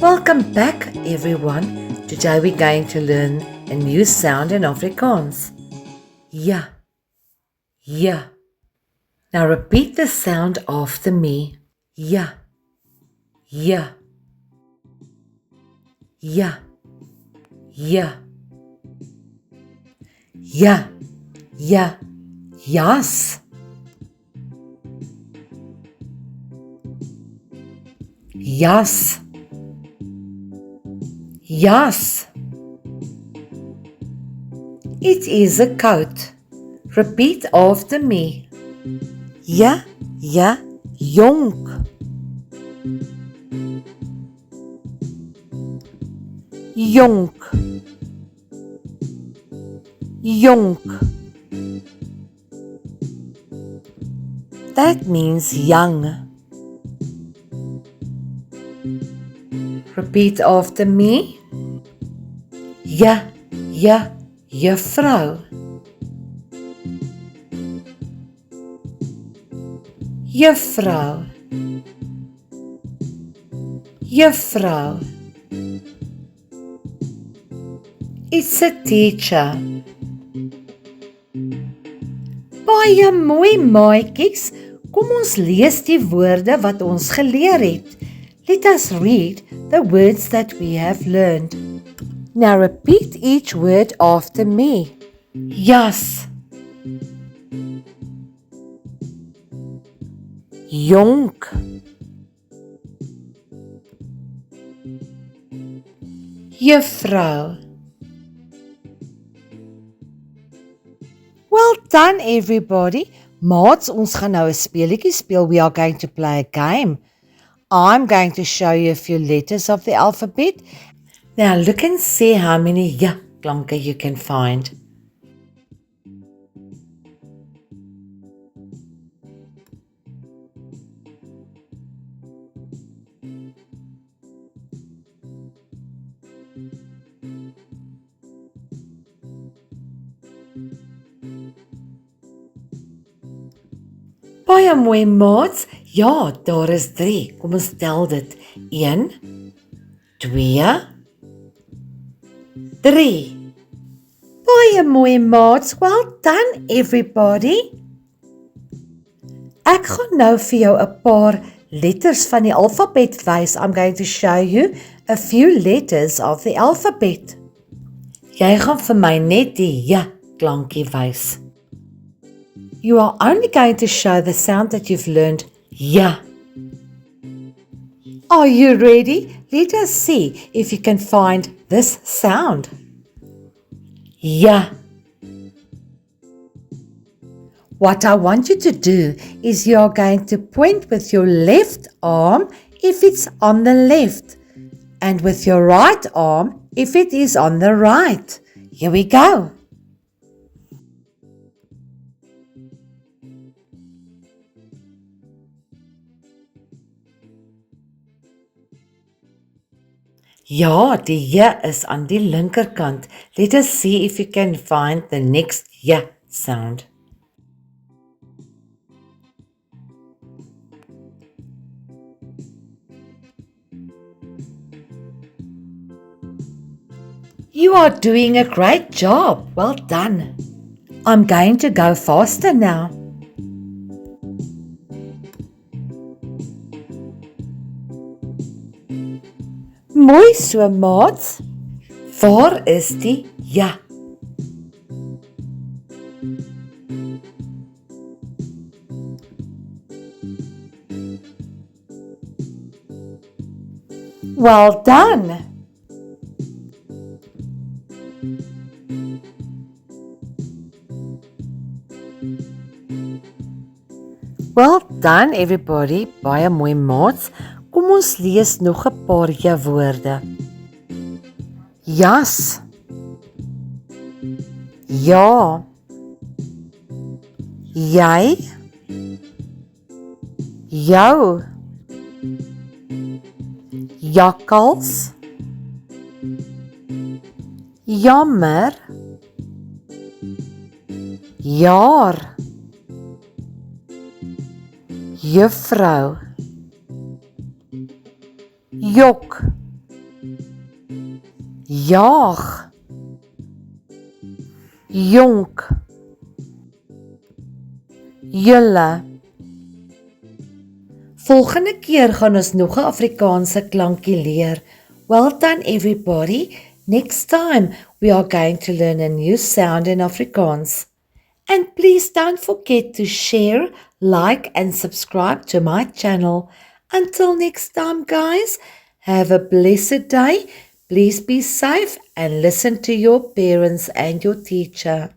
Welcome back, everyone. Today we're going to learn a new sound in Afrikaans. Ja, ja. Now repeat the sound after me. Ja, ja, ja, ja. Ja, ja, jas. Jas. Jas. It is a coat. Repeat after me. Ja, ja, jonk. Jonk. Jonk. That means young. Repeat after me. Ja, ja, juffrou. Juffrou. Juffrou. It's a teacher. Baie mooi maatjies, kom ons lees die woorde wat ons geleer het. Let us read the words that we have learned. Now repeat each word after me. Jas. Jonk. Juffrou. Well done, everybody. Maats, ons gaan nou 'n speletjie speel. We are going to play a game. I'm going to show you a few letters of the alphabet. Now look and see how many ja klanke you can find. Baie mooi maats. Ja, daar is 3. Kom ons tel dit. 1, 2, 3. Baie mooi maats. Well done, everybody. Ek gaan nou vir jou 'n paar letters van die alfabet wys. I'm going to show you a few letters of the alphabet. Jy gaan vir my net die ja klankie wys. You are only going to show the sound that you've learned. Ja. Are you ready? Let us see if you can find this sound. Ja. What I want you to do is you are going to point with your left arm if it's on the left, and with your right arm if it is on the right. Here we go. Ja, die ja is aan die linkerkant. Let us see if you can find the next ja sound. You are doing a great job. Well done. I'm going to go faster now. Mooi so, maats. Waar is die ja? Well done. Well done, everybody. Baie mooi maats. Kom ons lees nog 'n paar ja woorde. Jas. Ja. Jy. Jou. Jakkals. Jammer. Jaar. Juffrou. Jok. jaag, jonk, julle. Volgende keer gaan ons nog 'n Afrikaanse klankie leer. Well done everybody. Next time we are going to learn a new sound in Afrikaans. And please don't forget to share, like and subscribe to my channel. Until next time guys, have a blessed day. Please be safe and listen to your parents and your teacher.